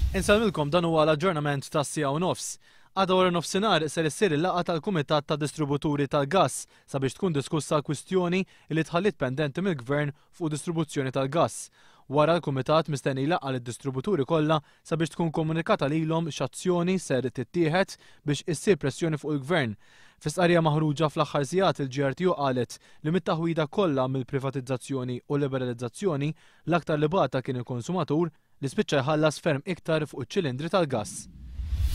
Insalmilkom dan huwa l-aġġornament tas-sija u nofs. Għada wara nofsinhar ser issir il-laqgħa tal-Kumitat tad Distributuri tal-Gass sabiex tkun diskussa kwistjoni li tħallit pendenti mill-Gvern fuq distribuzzjoni tal-gass. Wara l-Kumitat mistenni jlaqqa lid-distributuri kollha sabiex tkun komunikata lilhom x'azzjoni ser tittieħed biex issir pressjoni fuq il-Gvern. Fis-qarja maħruġa fl-aħħar sigħat il-GRTU qalet li mit-taħwida kollha mill-privatizzazzjoni u liberalizzazzjoni l-aktar li bata kien il-konsumatur li spiċċa jħallas ferm iktar fuq iċ-ċilindri tal-gass.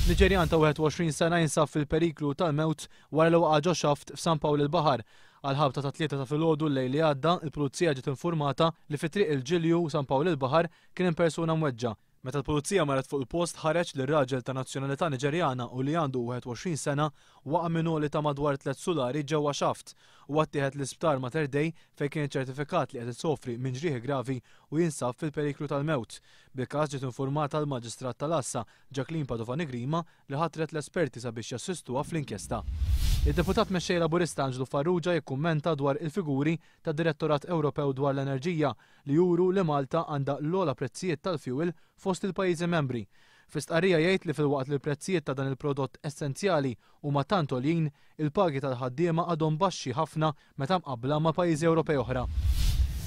Niġerjan ta' 21 sena jinsab fil-periklu tal-mewt wara li waqa' ġo xaft f'San Pawl il-Baħar. Għal ħabta ta' 3 ta' filgħodu l-lejl li għadda, il-pulizija ġiet informata li fi-triq il-Ġilju San Pawl il-Baħar kien hemm persuna mweġġa. Meta l-pulizija marret fuq il-post ħareġ li raġel ta' nazzjonalità Niġerjana u li għandu 21 sena waqa' minoli ta' madwar 3 sulari ġewwa xaft u attieħed l-isptar Mater Dei fejn kien ċertifikat li qed isofri minn ġrieħi gravi u jinsab fil-periklu tal-mewt. Bil-każ ġiet informata l-Maġistrat tal-Assa Jacqueline Padovani Grima li ħatret l-esperti sabiex jassistuha fl-inkjesta. Id-deputat mexxej Laburista Anġlu Farrugia jikkummenta dwar il-figuri tad-Direttorat Ewropew dwar l-Enerġija li juru li Malta għandha l-ogħla prezzijiet tal-fjuwil fost il-pajjiżi membri. Fis-stqarrija jgħid li filwaqt li l-prezzijiet ta' dan il-prodott essenzjali huma tant għolin, il-pagi tal-ħaddiema għadhom baxxi ħafna meta mqabbla ma' pajjiżi Ewropej oħra.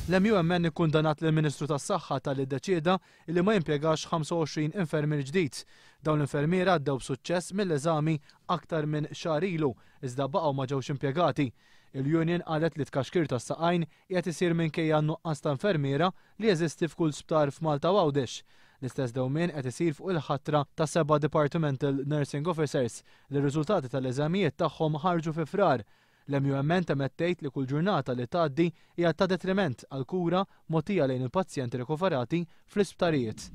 L-MUMN ikkundanat lill-Ministru tas-Saħħa tal-li ddeċieda li ma jimpjegax 25 infermier ġdid. Dawn l-infermiera għaddew b'suċċess mill-eżami aktar minn xahar ilu, iżda baqgħu ma ġewx impjegati. Il-Union qalet li tkaxkir tas-saqajn qiegħed isir minkejja nuqqas ta' infermiera li jeżisti f'kull sptar f'Malta u Għawdex. L-istess dewmien qed isir fuq il-ħatra ta' 7 Departmental Nursing Officers li r-riżultati tal-eżamijiet tagħhom ħarġu fi frar. L-MUMN temettejt li kull ġurnata li tgħaddi hija ta' detriment għal kura mogħtija lejn il-pazjenti rikuferati fl-isptarijiet.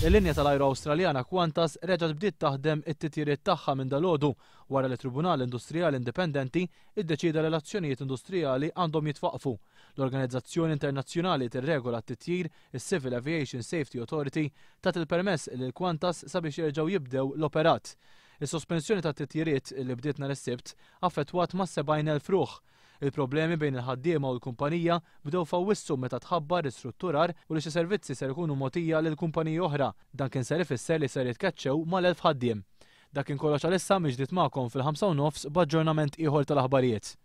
Il-linja tal-ajru Awstraljana Qantas reġgħet bdiet taħdem it-titjiriet tagħha minn dalgħodu wara li Tribunal Industrijali Indipendenti iddeċieda li l-azzjonijiet industrijali għandhom jitwaqqfu. L-Organizzazzjoni Internazzjonali tirregola t-titjir, is-Civil Aviation Safety Authority, tat il-permess lil Qantas sabiex jerġgħu jibdew l-operat. Is-sospensjoni ta' titjiriet li bdiet nhar is-Sibt affettwat ma' 70,000 ruħ. Il-problemi bejn il-ħaddiema u l-kumpanija bdew fawwissu meta tħabbar istrutturar u li xi servizzi ser ikunu mogħtija lil kumpaniji oħra. Dan kien ser ifisser li ser jitkeċċew mal-1000 ħaddiem. Dak kien kollox għalissa miġdiet magħkom fil-5:30 b'aġġornament ieħor tal-aħbarijiet.